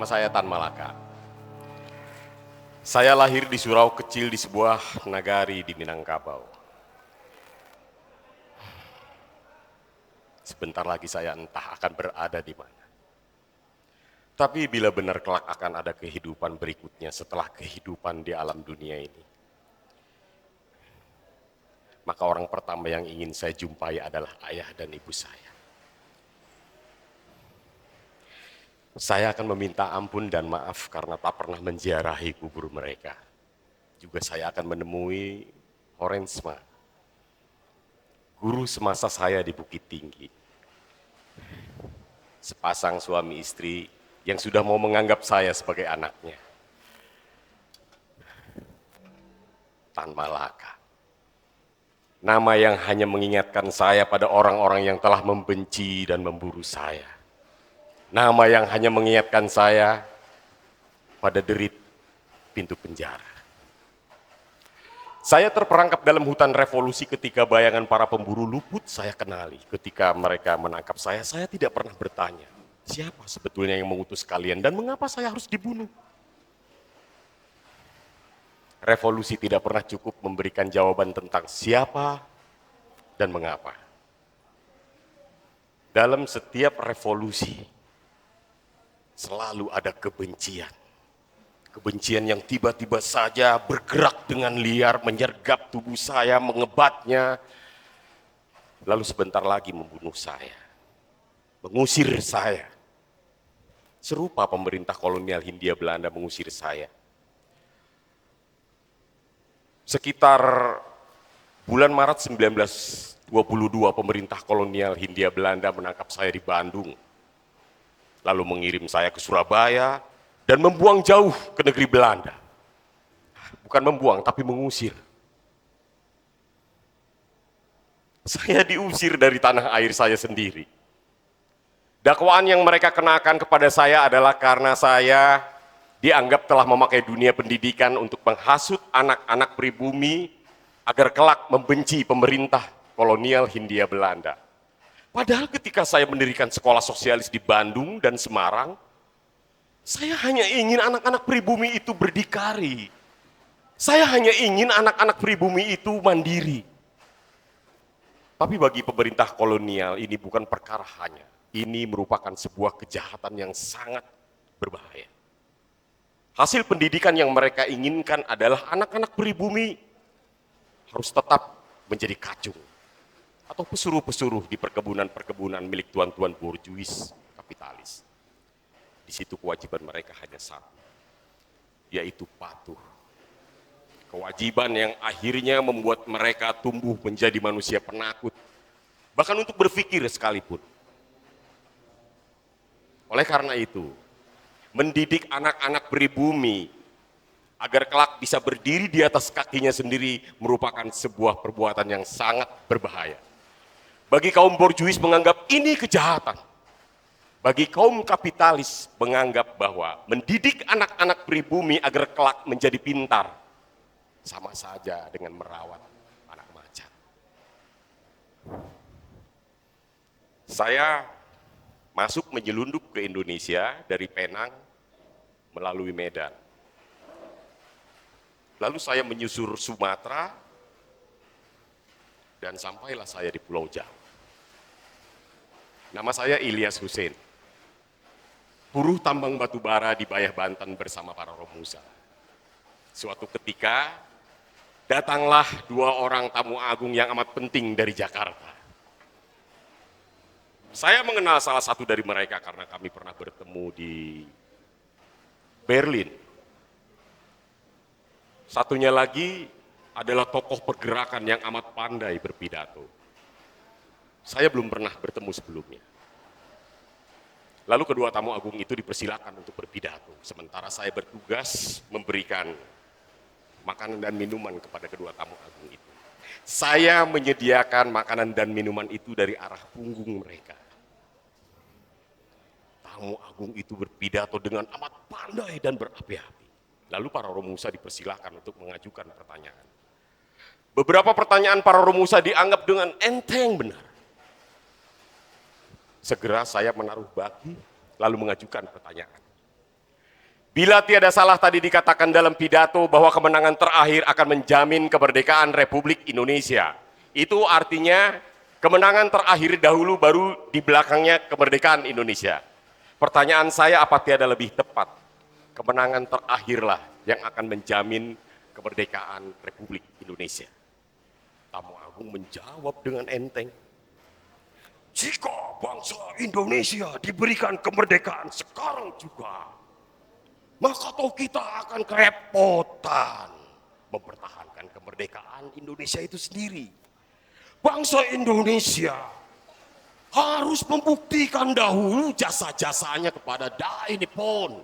Nama saya Tan Malaka. Saya lahir di surau kecil di sebuah nagari di Minangkabau. Sebentar lagi saya entah akan berada di mana. Tapi bila benar kelak akan ada kehidupan berikutnya setelah kehidupan di alam dunia ini, maka orang pertama yang ingin saya jumpai adalah ayah dan ibu saya. Saya akan meminta ampun dan maaf karena tak pernah menziarahi kubur mereka. Juga saya akan menemui Horensma, guru semasa saya di Bukit Tinggi. Sepasang suami istri yang sudah mau menganggap saya sebagai anaknya. Tan Malaka. Nama yang hanya mengingatkan saya pada orang-orang yang telah membenci dan memburu saya. Nama yang hanya mengingatkan saya pada derit pintu penjara. Saya terperangkap dalam hutan revolusi ketika bayangan para pemburu luput saya kenali. Ketika mereka menangkap saya tidak pernah bertanya, siapa sebetulnya yang mengutus kalian dan mengapa saya harus dibunuh? Revolusi tidak pernah cukup memberikan jawaban tentang siapa dan mengapa. Dalam setiap revolusi, selalu ada kebencian. Kebencian yang tiba-tiba saja bergerak dengan liar, menyergap tubuh saya, mengebatnya, lalu sebentar lagi membunuh saya, mengusir saya. Serupa pemerintah kolonial Hindia Belanda mengusir saya. Sekitar bulan Maret 1922, pemerintah kolonial Hindia Belanda menangkap saya di Bandung, lalu mengirim saya ke Surabaya dan membuang jauh ke negeri Belanda. Bukan membuang, tapi mengusir. Saya diusir dari tanah air saya sendiri. Dakwaan yang mereka kenakan kepada saya adalah karena saya dianggap telah memakai dunia pendidikan untuk menghasut anak-anak pribumi agar kelak membenci pemerintah kolonial Hindia Belanda. Padahal ketika saya mendirikan sekolah sosialis di Bandung dan Semarang, saya hanya ingin anak-anak pribumi itu berdikari. Saya hanya ingin anak-anak pribumi itu mandiri. Tapi bagi pemerintah kolonial ini bukan perkara hanya. Ini merupakan sebuah kejahatan yang sangat berbahaya. Hasil pendidikan yang mereka inginkan adalah anak-anak pribumi harus tetap menjadi kacung atau pesuruh-pesuruh di perkebunan-perkebunan milik tuan-tuan borjuis kapitalis. Di situ kewajiban mereka hanya satu, yaitu patuh. Kewajiban yang akhirnya membuat mereka tumbuh menjadi manusia penakut, bahkan untuk berpikir sekalipun. Oleh karena itu, mendidik anak-anak pribumi agar kelak bisa berdiri di atas kakinya sendiri merupakan sebuah perbuatan yang sangat berbahaya. Bagi kaum borjuis menganggap ini kejahatan. Bagi kaum kapitalis menganggap bahwa mendidik anak-anak pribumi agar kelak menjadi pintar sama saja dengan merawat anak macan. Saya masuk menyelundup ke Indonesia dari Penang melalui Medan. Lalu saya menyusur Sumatera dan sampailah saya di Pulau Jawa. Nama saya Ilyas Hussein, buruh tambang batu bara di Bayah Banten bersama para Romusa. Suatu ketika, datanglah dua orang tamu agung yang amat penting dari Jakarta. Saya mengenal salah satu dari mereka karena kami pernah bertemu di Berlin. Satunya lagi adalah tokoh pergerakan yang amat pandai berpidato. Saya belum pernah bertemu sebelumnya. Lalu kedua tamu agung itu dipersilakan untuk berpidato, sementara saya bertugas memberikan makanan dan minuman kepada kedua tamu agung itu. Saya menyediakan makanan dan minuman itu dari arah punggung mereka. Tamu agung itu berpidato dengan amat pandai dan berapi-api. Lalu para Romusa dipersilakan untuk mengajukan pertanyaan. Beberapa pertanyaan para Romusa dianggap dengan enteng benar. Segera saya menaruh baki, lalu mengajukan pertanyaan. Bila tiada salah tadi dikatakan dalam pidato bahwa kemenangan terakhir akan menjamin kemerdekaan Republik Indonesia. Itu artinya kemenangan terakhir dahulu baru di belakangnya kemerdekaan Indonesia. Pertanyaan saya, apa tiada lebih tepat? Kemenangan terakhirlah yang akan menjamin kemerdekaan Republik Indonesia. Tamu Agung menjawab dengan enteng. Jika bangsa Indonesia diberikan kemerdekaan sekarang juga, maka toh kita akan kerepotan mempertahankan kemerdekaan Indonesia itu sendiri. Bangsa Indonesia harus membuktikan dahulu jasa-jasanya kepada Dai Nippon.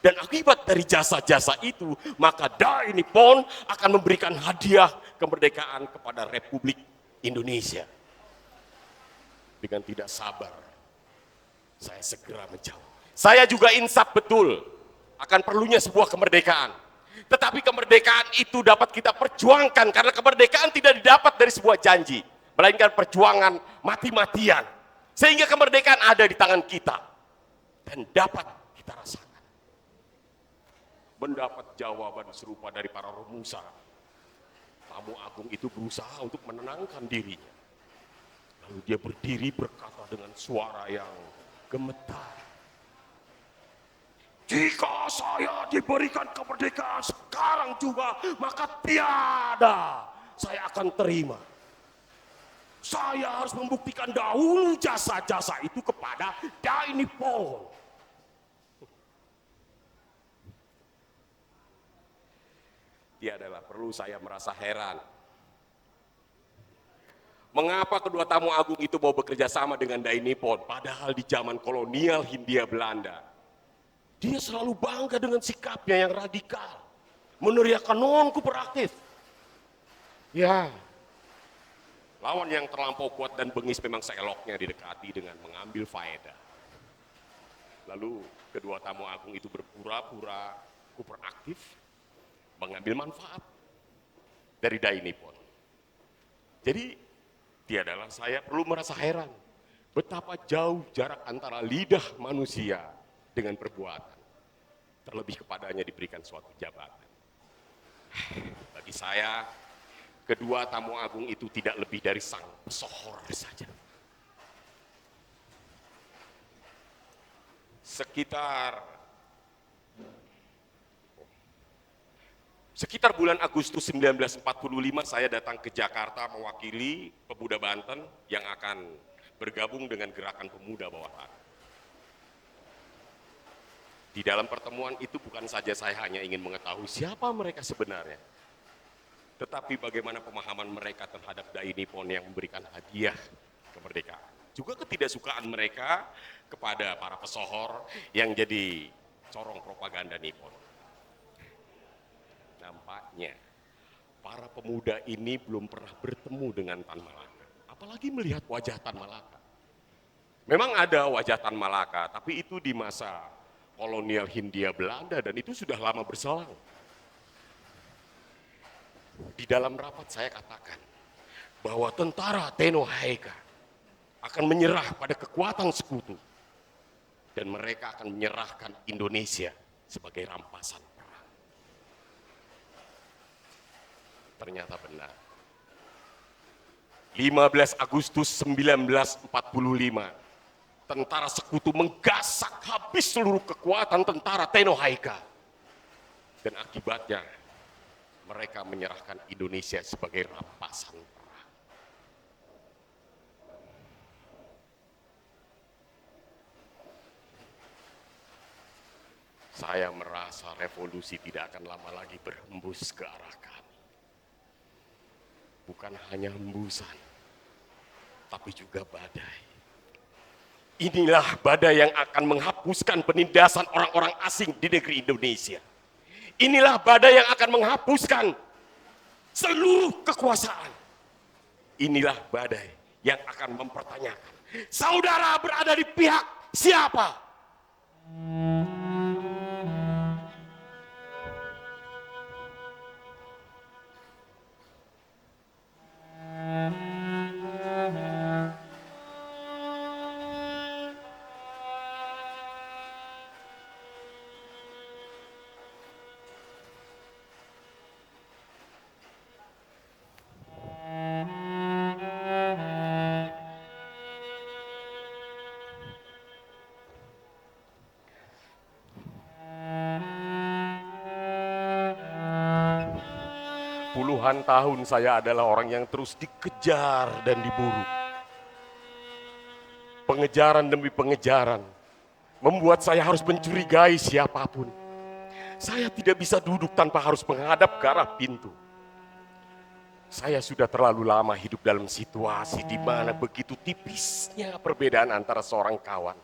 Dan akibat dari jasa-jasa itu, maka Dai Nippon akan memberikan hadiah kemerdekaan kepada Republik Indonesia. Dengan tidak sabar, saya segera menjawab. Saya juga insaf betul akan perlunya sebuah kemerdekaan. Tetapi kemerdekaan itu dapat kita perjuangkan, karena kemerdekaan tidak didapat dari sebuah janji, melainkan perjuangan mati-matian. Sehingga kemerdekaan ada di tangan kita dan dapat kita rasakan. Mendapat jawaban serupa dari para romusa, Tamu Agung itu berusaha untuk menenangkan dirinya. Lalu dia berdiri berkata dengan suara yang gemetar. Jika saya diberikan kemerdekaan sekarang juga, maka tiada saya akan terima. Saya harus membuktikan dahulu jasa-jasa itu kepada Dai Nippon. Tiadalah perlu saya merasa heran. Mengapa kedua tamu agung itu mau bekerja sama dengan Dai Nippon, padahal di zaman kolonial Hindia Belanda dia selalu bangga dengan sikapnya yang radikal, meneriakan non kooperatif. Ya, lawan yang terlampau kuat dan bengis memang seeloknya didekati dengan mengambil faedah. Lalu kedua tamu agung itu berpura-pura kooperatif, mengambil manfaat dari Dai Nippon. Jadi tiadalah saya perlu merasa heran betapa jauh jarak antara lidah manusia dengan perbuatan. Terlebih kepadanya diberikan suatu jabatan. Bagi saya, kedua tamu agung itu tidak lebih dari sang pesohor saja. Sekitar bulan Agustus 1945 saya datang ke Jakarta mewakili pemuda Banten yang akan bergabung dengan gerakan pemuda bawah tanah. Di dalam pertemuan itu bukan saja saya hanya ingin mengetahui siapa mereka sebenarnya, tetapi bagaimana pemahaman mereka terhadap Dai Nippon yang memberikan hadiah kemerdekaan. Juga ketidaksukaan mereka kepada para pesohor yang jadi corong propaganda Nippon. Nampaknya para pemuda ini belum pernah bertemu dengan Tan Malaka, apalagi melihat wajah Tan Malaka. Memang ada wajah Tan Malaka, tapi itu di masa kolonial Hindia Belanda dan itu sudah lama berselang. Di dalam rapat saya katakan bahwa tentara Teno Haeka akan menyerah pada kekuatan sekutu dan mereka akan menyerahkan Indonesia sebagai rampasan perang. Ternyata benar. 15 Agustus 1945 tentara sekutu menggasak habis seluruh kekuatan tentara Teno Haeka. Dan akibatnya mereka menyerahkan Indonesia sebagai rampasan perang. Saya merasa revolusi tidak akan lama lagi berhembus ke arah kami. Bukan hanya hembusan, tapi juga badai. Inilah badai yang akan menghapuskan penindasan orang-orang asing di negeri Indonesia. Inilah badai yang akan menghapuskan seluruh kekuasaan. Inilah badai yang akan mempertanyakan, saudara berada di pihak siapa? Puluhan tahun saya adalah orang yang terus dikejar dan diburu. Pengejaran demi pengejaran membuat saya harus mencurigai siapapun. Saya tidak bisa duduk tanpa harus menghadap ke arah pintu. Saya sudah terlalu lama hidup dalam situasi di mana begitu tipisnya perbedaan antara seorang kawan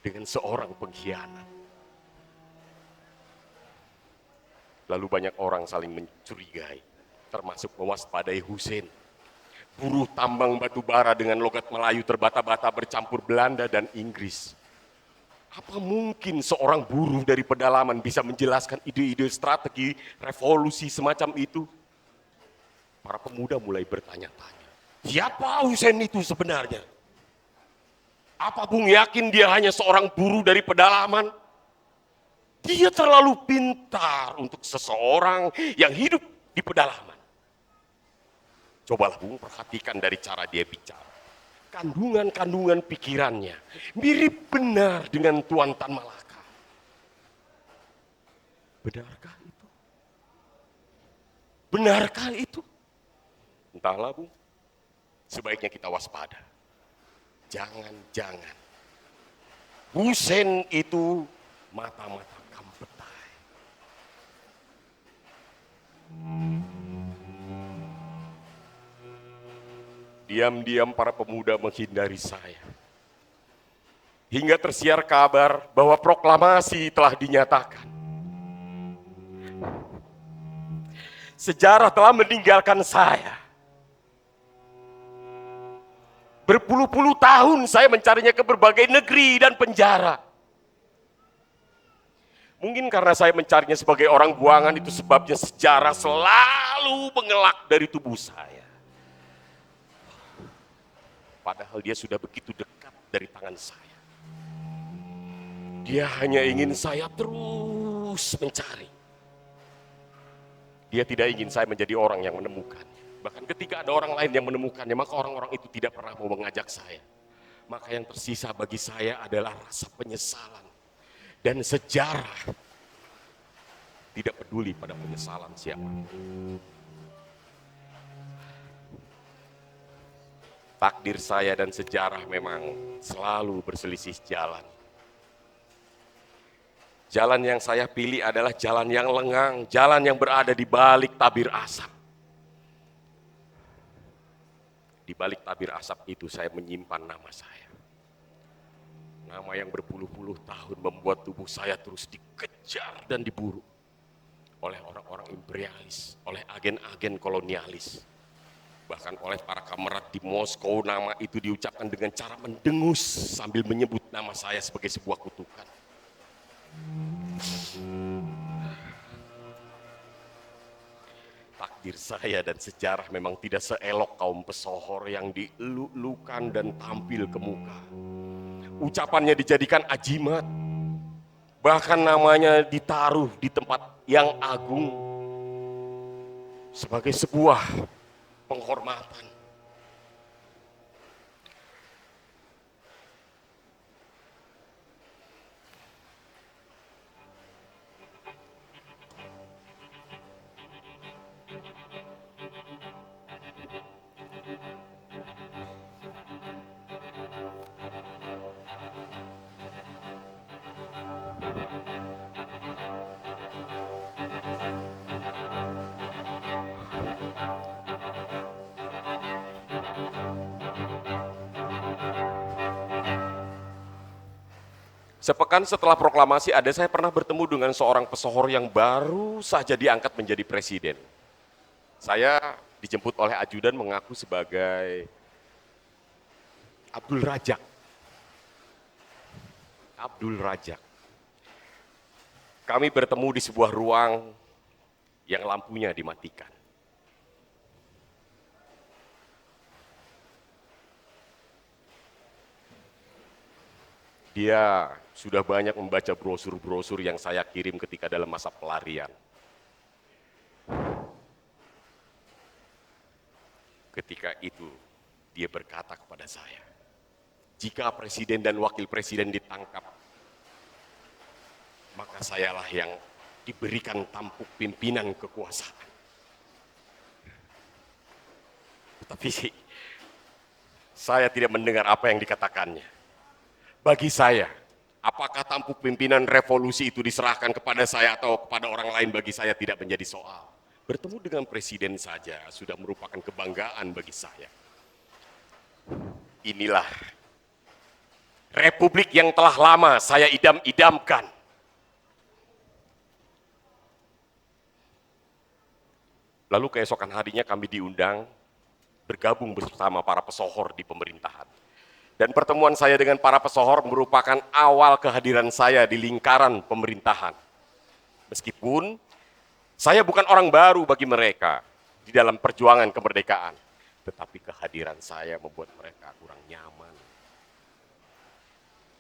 dengan seorang pengkhianat. Lalu banyak orang saling mencurigai, termasuk mewaspadai Hussein, buruh tambang batu bara dengan logat Melayu terbata-bata bercampur Belanda dan Inggris. Apa mungkin seorang buruh dari pedalaman bisa menjelaskan ide-ide strategi revolusi semacam itu? Para pemuda mulai bertanya-tanya, siapa Hussein itu sebenarnya? Apa Bung yakin dia hanya seorang buruh dari pedalaman? Dia terlalu pintar untuk seseorang yang hidup di pedalaman. Cobalah Bung perhatikan dari cara dia bicara. Kandungan-kandungan pikirannya mirip benar dengan Tuan Tan Malaka. Benarkah itu? Benarkah itu? Entahlah Bung, sebaiknya kita waspada. Jangan-jangan Hussein itu mata-mata kampetai. Diam-diam para pemuda menghindari saya. Hingga tersiar kabar bahwa proklamasi telah dinyatakan. Sejarah telah meninggalkan saya. Berpuluh-puluh tahun saya mencarinya ke berbagai negeri dan penjara. Mungkin karena saya mencarinya sebagai orang buangan, itu sebabnya sejarah selalu mengelak dari tubuh saya. Padahal dia sudah begitu dekat dari tangan saya. Dia hanya ingin saya terus mencari. Dia tidak ingin saya menjadi orang yang menemukannya. Bahkan ketika ada orang lain yang menemukannya, maka orang-orang itu tidak pernah mau mengajak saya. Maka yang tersisa bagi saya adalah rasa penyesalan. Dan sejarah tidak peduli pada penyesalan siapa. Takdir saya dan sejarah memang selalu berselisih jalan. Jalan yang saya pilih adalah jalan yang lengang, jalan yang berada di balik tabir asap. Di balik tabir asap itu saya menyimpan nama saya. Nama yang berpuluh-puluh tahun membuat tubuh saya terus dikejar dan diburu oleh orang-orang imperialis, oleh agen-agen kolonialis. Bahkan oleh para kamerat di Moskow, nama itu diucapkan dengan cara mendengus sambil menyebut nama saya sebagai sebuah kutukan. Takdir saya dan sejarah memang tidak seelok kaum pesohor yang dieluk-elukan dan tampil ke muka. Ucapannya dijadikan ajimat, bahkan namanya ditaruh di tempat yang agung sebagai sebuah penghormatan. Sepekan setelah proklamasi saya pernah bertemu dengan seorang pesohor yang baru saja diangkat menjadi presiden. Saya dijemput oleh ajudan mengaku sebagai Abdul Rajak. Abdul Rajak. Kami bertemu di sebuah ruang yang lampunya dimatikan. Dia sudah banyak membaca brosur-brosur yang saya kirim ketika dalam masa pelarian. Ketika itu, dia berkata kepada saya, jika presiden dan wakil presiden ditangkap, maka sayalah yang diberikan tampuk pimpinan kekuasaan. Tapi saya tidak mendengar apa yang dikatakannya. Bagi saya, apakah tampuk pimpinan revolusi itu diserahkan kepada saya atau kepada orang lain bagi saya tidak menjadi soal. Bertemu dengan presiden saja sudah merupakan kebanggaan bagi saya. Inilah republik yang telah lama saya idam-idamkan. Lalu keesokan harinya kami diundang bergabung bersama para pesohor di pemerintahan. Dan pertemuan saya dengan para pesohor merupakan awal kehadiran saya di lingkaran pemerintahan. Meskipun saya bukan orang baru bagi mereka di dalam perjuangan kemerdekaan, tetapi kehadiran saya membuat mereka kurang nyaman.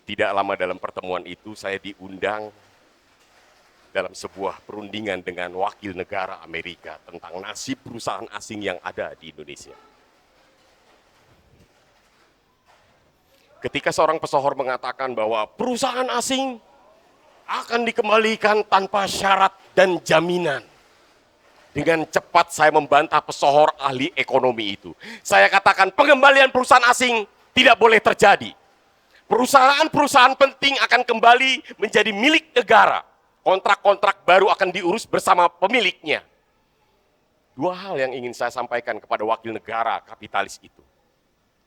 Tidak lama dalam pertemuan itu saya diundang dalam sebuah perundingan dengan wakil negara Amerika tentang nasib perusahaan asing yang ada di Indonesia. Ketika seorang pesohor mengatakan bahwa perusahaan asing akan dikembalikan tanpa syarat dan jaminan. Dengan cepat saya membantah pesohor ahli ekonomi itu. Saya katakan pengembalian perusahaan asing tidak boleh terjadi. Perusahaan-perusahaan penting akan kembali menjadi milik negara. Kontrak-kontrak baru akan diurus bersama pemiliknya. Dua hal yang ingin saya sampaikan kepada wakil negara kapitalis itu.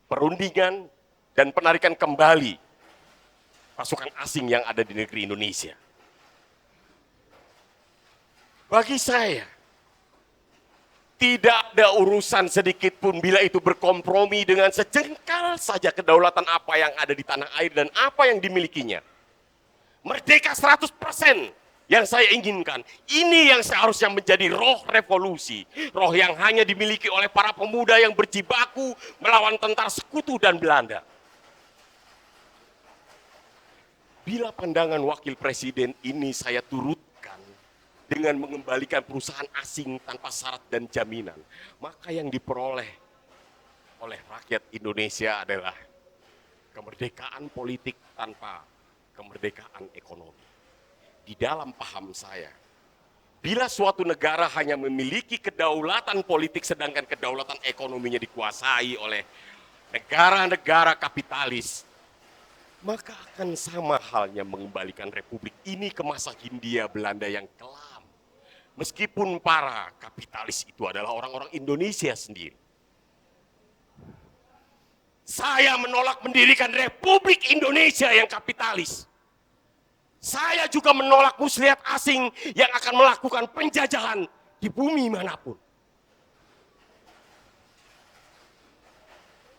Perundingan dan penarikan kembali pasukan asing yang ada di negeri Indonesia. Bagi saya, tidak ada urusan sedikit pun bila itu berkompromi dengan sejengkal saja kedaulatan apa yang ada di tanah air dan apa yang dimilikinya. Merdeka 100% yang saya inginkan. Ini yang seharusnya menjadi roh revolusi. Roh yang hanya dimiliki oleh para pemuda yang berjibaku melawan tentara sekutu dan Belanda. Bila pandangan wakil presiden ini saya turutkan dengan mengembalikan perusahaan asing tanpa syarat dan jaminan, maka yang diperoleh oleh rakyat Indonesia adalah kemerdekaan politik tanpa kemerdekaan ekonomi. Di dalam paham saya, bila suatu negara hanya memiliki kedaulatan politik sedangkan kedaulatan ekonominya dikuasai oleh negara-negara kapitalis, maka akan sama halnya mengembalikan republik ini ke masa Hindia Belanda yang kelam. Meskipun para kapitalis itu adalah orang-orang Indonesia sendiri. Saya menolak mendirikan Republik Indonesia yang kapitalis. Saya juga menolak muslihat asing yang akan melakukan penjajahan di bumi manapun.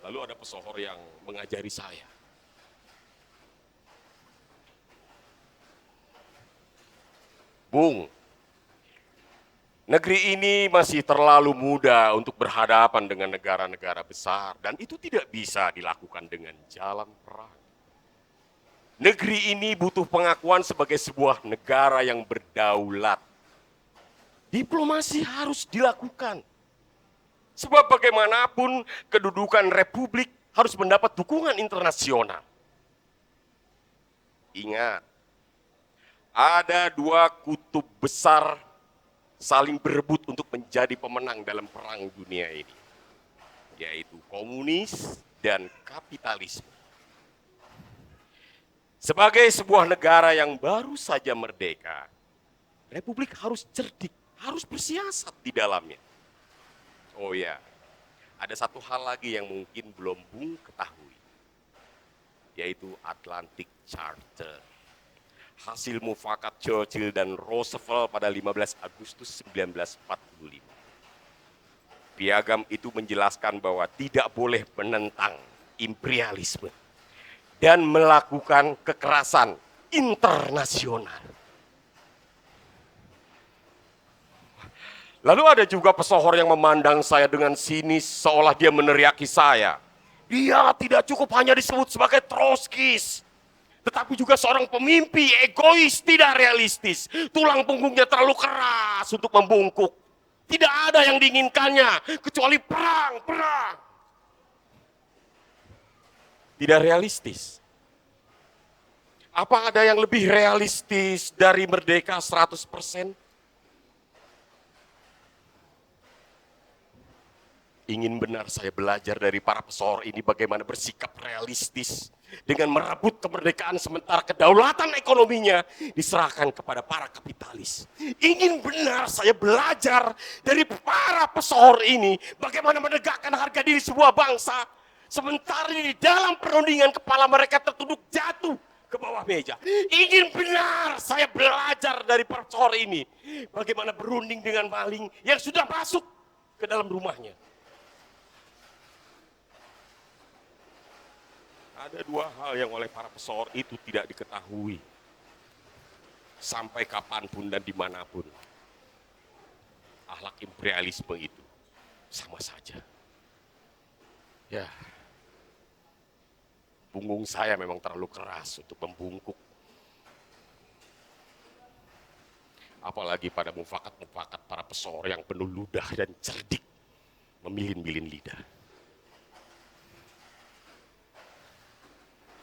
Lalu ada pesohor yang mengajari saya. Bung, negeri ini masih terlalu muda untuk berhadapan dengan negara-negara besar dan itu tidak bisa dilakukan dengan jalan perang. Negeri ini butuh pengakuan sebagai sebuah negara yang berdaulat. Diplomasi harus dilakukan. Sebab bagaimanapun kedudukan republik harus mendapat dukungan internasional. Ingat, ada dua kutub besar saling berebut untuk menjadi pemenang dalam perang dunia ini, yaitu komunis dan kapitalisme. Sebagai sebuah negara yang baru saja merdeka, republik harus cerdik, harus bersiasat di dalamnya. Oh ya, ada satu hal lagi yang mungkin belum Bung ketahui, yaitu Atlantic Charter. Hasil mufakat Churchill dan Roosevelt pada 15 Agustus 1945. Piagam itu menjelaskan bahwa tidak boleh menentang imperialisme dan melakukan kekerasan internasional. Lalu ada juga pesohor yang memandang saya dengan sinis seolah dia meneriaki saya. Dia tidak cukup hanya disebut sebagai Trotskis, tetapi juga seorang pemimpi egois, tidak realistis. Tulang punggungnya terlalu keras untuk membungkuk. Tidak ada yang diinginkannya kecuali perang. Tidak realistis. Apa ada yang lebih realistis dari merdeka 100%? Ingin benar saya belajar dari para pesohor ini bagaimana bersikap realistis dengan merebut kemerdekaan sementara kedaulatan ekonominya diserahkan kepada para kapitalis. Ingin benar saya belajar dari para pesohor ini bagaimana menegakkan harga diri sebuah bangsa sementara di dalam perundingan kepala mereka tertunduk jatuh ke bawah meja. Ingin benar saya belajar dari para pesohor ini bagaimana berunding dengan maling yang sudah masuk ke dalam rumahnya. Ada dua hal yang oleh para pesohor itu tidak diketahui. Sampai kapanpun dan dimanapun. Akhlak imperialisme itu sama saja. Ya, punggung saya memang terlalu keras untuk membungkuk. Apalagi pada mufakat-mufakat para pesohor yang penuh ludah dan cerdik. Memilin-milin lidah.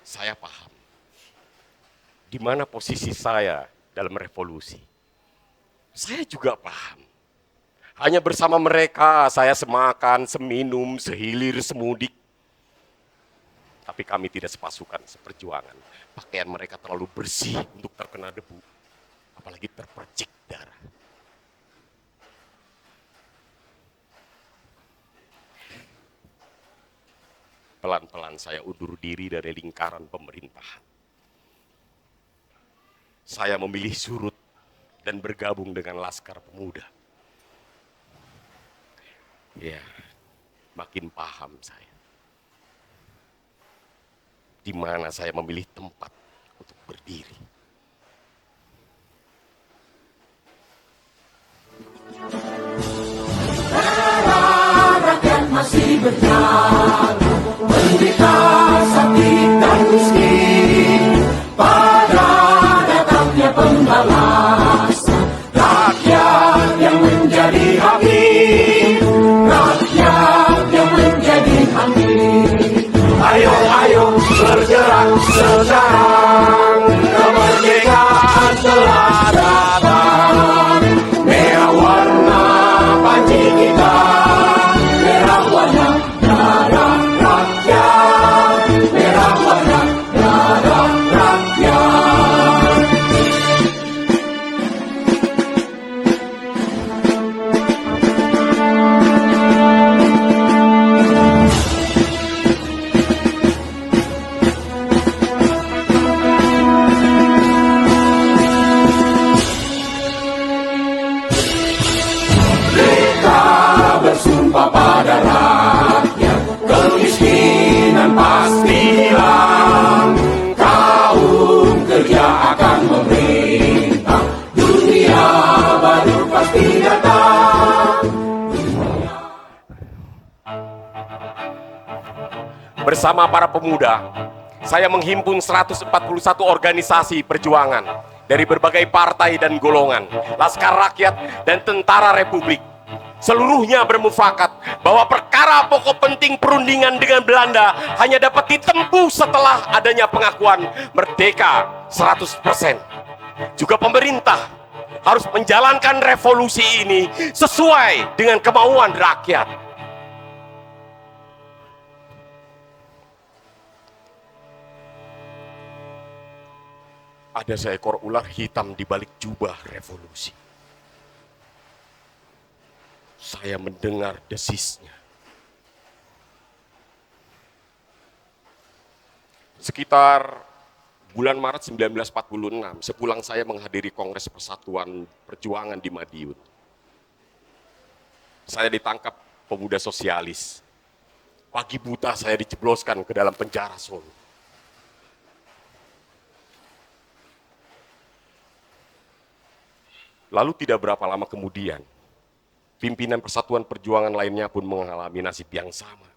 Saya paham di mana posisi saya dalam revolusi. Saya juga paham. Hanya bersama mereka saya semakan, seminum, sehilir, semudik. Tapi kami tidak sepasukan, seperjuangan. Pakaian mereka terlalu bersih untuk terkena debu. Apalagi terpercik darah. Pelan-pelan saya undur diri dari lingkaran pemerintahan. Saya memilih surut dan bergabung dengan Laskar Pemuda. Ya, makin paham saya. Di mana saya memilih tempat untuk berdiri. Rakyat masih berjalan. Pendeta, sakit dan miskin, pada datangnya pembalasan. Rakyat yang menjadi hakim, rakyat yang menjadi hakim. Ayo, ayo bergerak sekarang, kemerdekaan telah datang. Merah warna panji kita, merah warna darah. Pada rakyat kemiskinan pasti hilang, kaum kerja akan memerintah, dunia baru pasti datang. Bersama para pemuda, saya menghimpun 141 organisasi perjuangan dari berbagai partai dan golongan, Laskar Rakyat dan Tentara Republik. Seluruhnya bermufakat bahwa perkara pokok penting perundingan dengan Belanda hanya dapat ditempuh setelah adanya pengakuan merdeka 100%. Juga pemerintah harus menjalankan revolusi ini sesuai dengan kemauan rakyat. Ada seekor ular hitam di balik jubah revolusi. Saya mendengar desisnya. Sekitar bulan Maret 1946, sepulang saya menghadiri Kongres Persatuan Perjuangan di Madiun. Saya ditangkap pemuda sosialis. Pagi buta saya dijebloskan ke dalam penjara Solo. Lalu tidak berapa lama kemudian, pimpinan Persatuan Perjuangan lainnya pun mengalami nasib yang sama.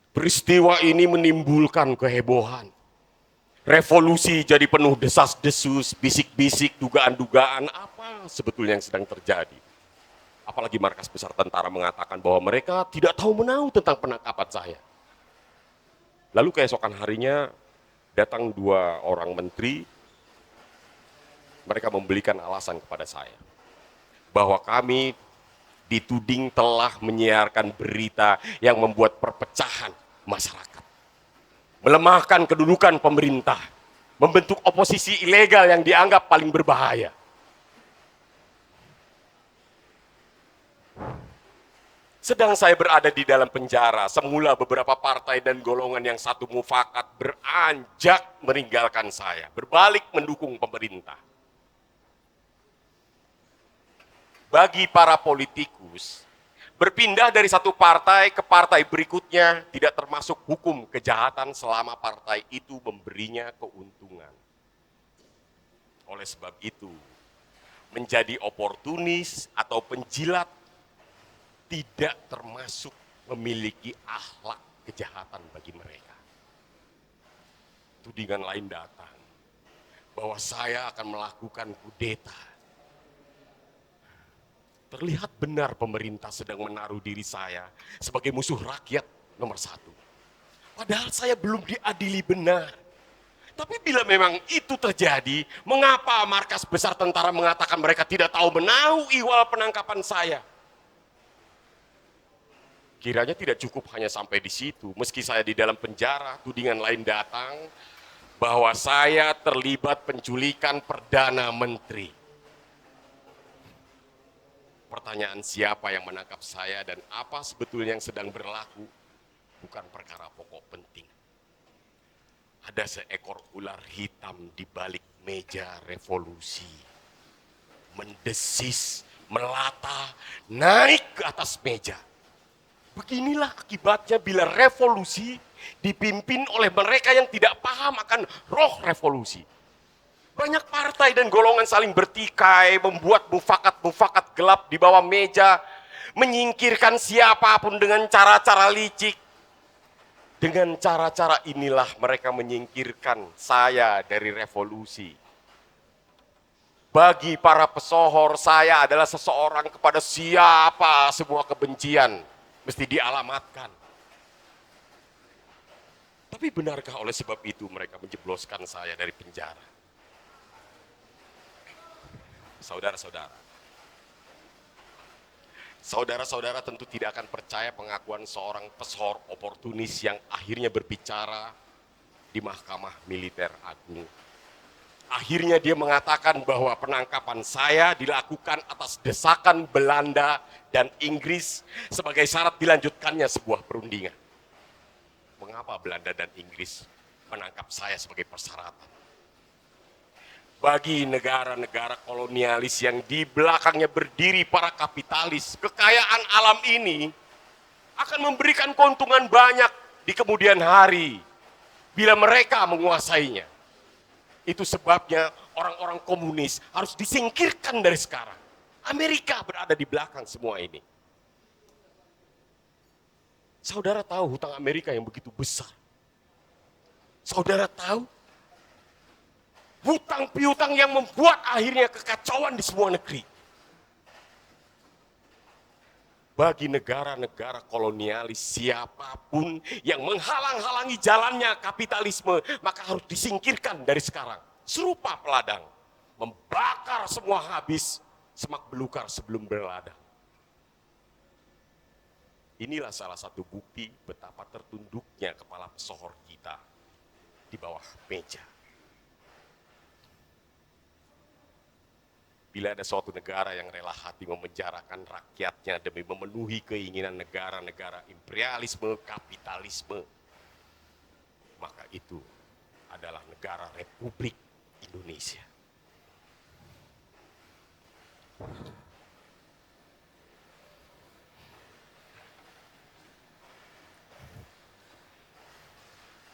Peristiwa ini menimbulkan kehebohan. Revolusi jadi penuh desas-desus, bisik-bisik, dugaan-dugaan apa sebetulnya yang sedang terjadi. Apalagi markas besar tentara mengatakan bahwa mereka tidak tahu menahu tentang penangkapan saya. Lalu keesokan harinya datang 2 orang menteri, mereka memberikan alasan kepada saya bahwa kami dituding telah menyiarkan berita yang membuat perpecahan masyarakat, melemahkan kedudukan pemerintah, membentuk oposisi ilegal yang dianggap paling berbahaya. Sedang saya berada di dalam penjara, semula beberapa partai dan golongan yang satu mufakat beranjak meninggalkan saya, berbalik mendukung pemerintah. Bagi para politikus, berpindah dari satu partai ke partai berikutnya tidak termasuk hukum kejahatan selama partai itu memberinya keuntungan. Oleh sebab itu, menjadi oportunis atau penjilat tidak termasuk memiliki akhlak kejahatan bagi mereka. Tudingan lain datang bahwa saya akan melakukan kudeta. Terlihat benar pemerintah sedang menaruh diri saya sebagai musuh rakyat nomor satu. Padahal saya belum diadili benar. Tapi bila memang itu terjadi, mengapa markas besar tentara mengatakan mereka tidak tahu menahu ihwal penangkapan saya? Kiranya tidak cukup hanya sampai di situ. Meski saya di dalam penjara, tudingan lain datang bahwa saya terlibat penculikan Perdana Menteri. Pertanyaan siapa yang menangkap saya dan apa sebetulnya yang sedang berlaku bukan perkara pokok penting. Ada seekor ular hitam di balik meja revolusi. Mendesis, melata, naik ke atas meja. Beginilah akibatnya bila revolusi dipimpin oleh mereka yang tidak paham akan roh revolusi. Banyak partai dan golongan saling bertikai, membuat mufakat-mufakat gelap di bawah meja, menyingkirkan siapapun dengan cara-cara licik. Dengan cara-cara inilah mereka menyingkirkan saya dari revolusi. Bagi para pesohor, saya adalah seseorang kepada siapa semua kebencian mesti dialamatkan. Tapi benarkah oleh sebab itu mereka menjebloskan saya dari penjara? Saudara-saudara tentu tidak akan percaya pengakuan seorang pesohor oportunis yang akhirnya berbicara di Mahkamah Militer Agung. Akhirnya dia mengatakan bahwa penangkapan saya dilakukan atas desakan Belanda dan Inggris sebagai syarat dilanjutkannya sebuah perundingan. Mengapa Belanda dan Inggris menangkap saya sebagai persyaratan? Bagi negara-negara kolonialis yang di belakangnya berdiri para kapitalis, kekayaan alam ini akan memberikan keuntungan banyak di kemudian hari bila mereka menguasainya. Itu sebabnya orang-orang komunis harus disingkirkan dari sekarang. Amerika berada di belakang semua ini. Saudara tahu hutang Amerika yang begitu besar. Saudara tahu hutang piutang yang membuat akhirnya kekacauan di semua negeri. Bagi negara-negara kolonialis, siapapun yang menghalang-halangi jalannya kapitalisme, maka harus disingkirkan dari sekarang. Serupa peladang, membakar semua habis, semak belukar sebelum berladang. Inilah salah satu bukti betapa tertunduknya kepala pesohor kita di bawah meja. Bila ada suatu negara yang rela hati memenjarakan rakyatnya demi memenuhi keinginan negara-negara imperialisme, kapitalisme, maka itu adalah negara Republik Indonesia.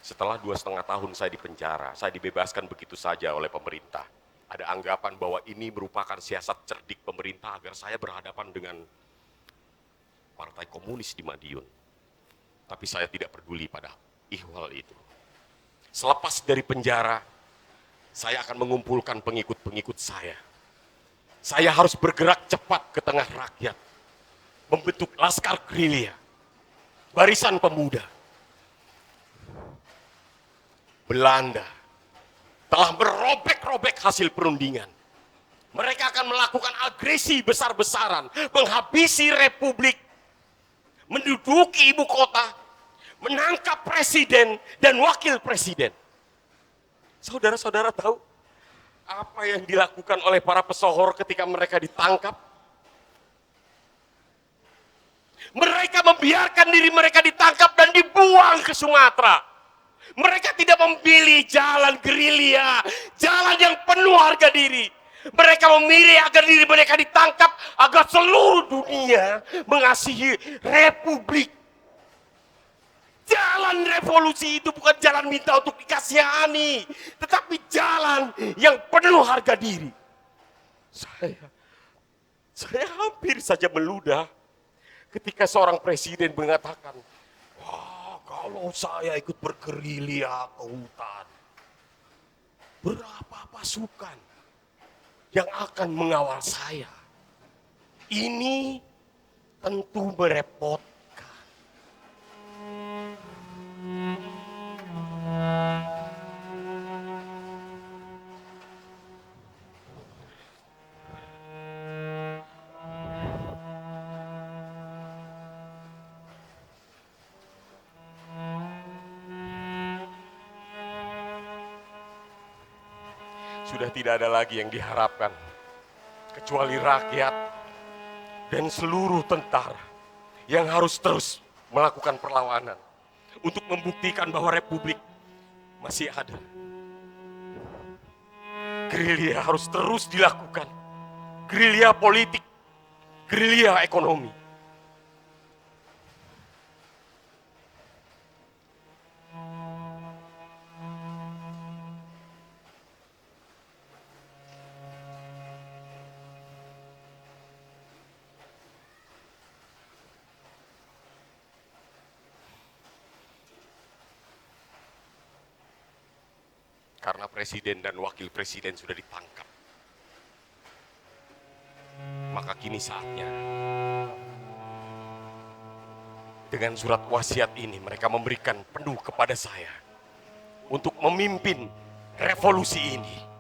Setelah 2,5 tahun saya di penjara, saya dibebaskan begitu saja oleh pemerintah. Ada anggapan bahwa ini merupakan siasat cerdik pemerintah agar saya berhadapan dengan partai komunis di Madiun. Tapi saya tidak peduli pada ihwal itu. Selepas dari penjara, saya akan mengumpulkan pengikut-pengikut saya. Saya harus bergerak cepat ke tengah rakyat, membentuk laskar gerilya, barisan pemuda. Belanda telah merobek-robek hasil perundingan. Mereka akan melakukan agresi besar-besaran, menghabisi republik, menduduki ibu kota, menangkap presiden dan wakil presiden. Saudara-saudara tahu apa yang dilakukan oleh para pesohor ketika mereka ditangkap? Mereka membiarkan diri mereka ditangkap dan dibuang ke Sumatera. Mereka tidak memilih jalan gerilya, jalan yang penuh harga diri. Mereka memilih agar diri mereka ditangkap, agar seluruh dunia mengasihi republik. Jalan revolusi itu bukan jalan minta untuk dikasihani, tetapi jalan yang penuh harga diri. Saya hampir saja meludah ketika seorang presiden mengatakan, wah, kalau saya ikut bergerilya ke hutan, berapa pasukan yang akan mengawal saya? Ini tentu merepotkan. Sudah tidak ada lagi yang diharapkan kecuali rakyat dan seluruh tentara yang harus terus melakukan perlawanan untuk membuktikan bahwa republik masih ada. Gerilya harus terus dilakukan, gerilya politik, gerilya ekonomi. Karena presiden dan wakil presiden sudah ditangkap, maka kini saatnya. Dengan surat wasiat ini mereka memberikan penuh kepada saya untuk memimpin revolusi ini.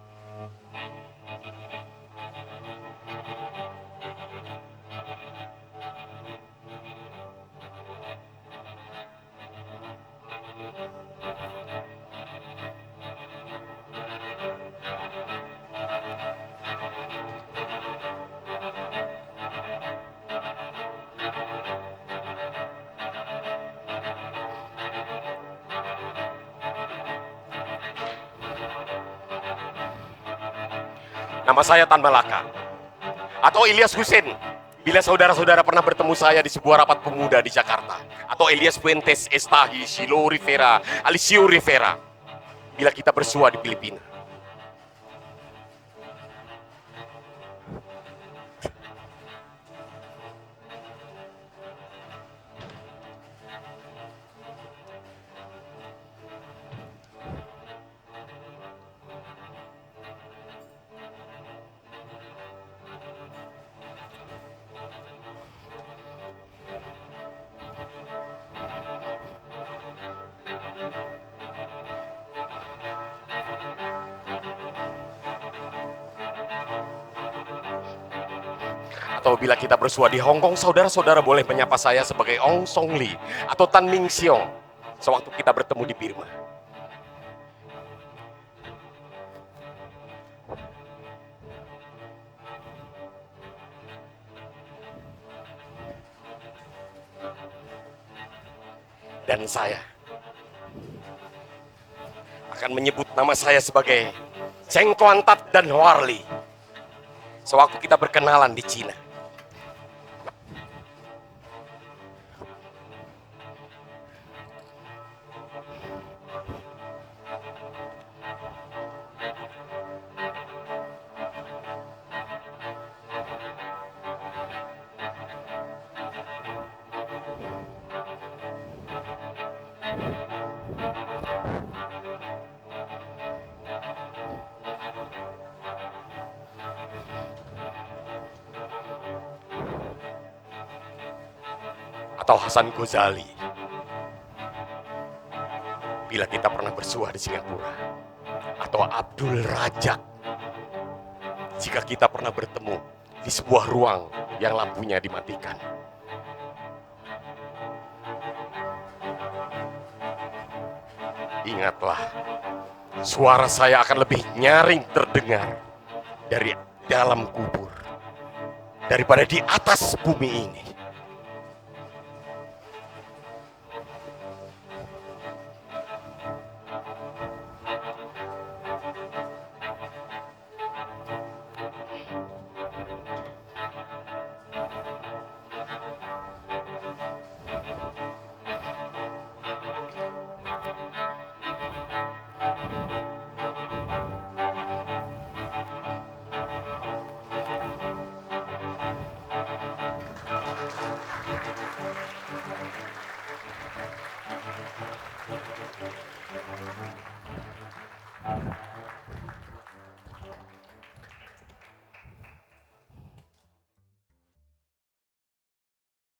Nama saya Tan Malaka atau Ilyas Hussein. Bila saudara-saudara pernah bertemu saya di sebuah rapat pemuda di Jakarta, atau Elias Fuentes Estahi, Shilo Rivera, Alicio Rivera. Bila kita bersua di Filipina. Atau bila kita bersua di Hong Kong, saudara-saudara boleh menyapa saya sebagai Ong Song Lee atau Tan Ming Siong sewaktu kita bertemu di Burma. Dan saya akan menyebut nama saya sebagai Cheng Kuan Tat dan Warli sewaktu kita berkenalan di Cina. Atau Hasan Ghazali bila kita pernah bersua di Singapura, atau Abdul Rajak jika kita pernah bertemu di sebuah ruang yang lampunya dimatikan. Ingatlah, suara saya akan lebih nyaring terdengar dari dalam kubur daripada di atas bumi ini.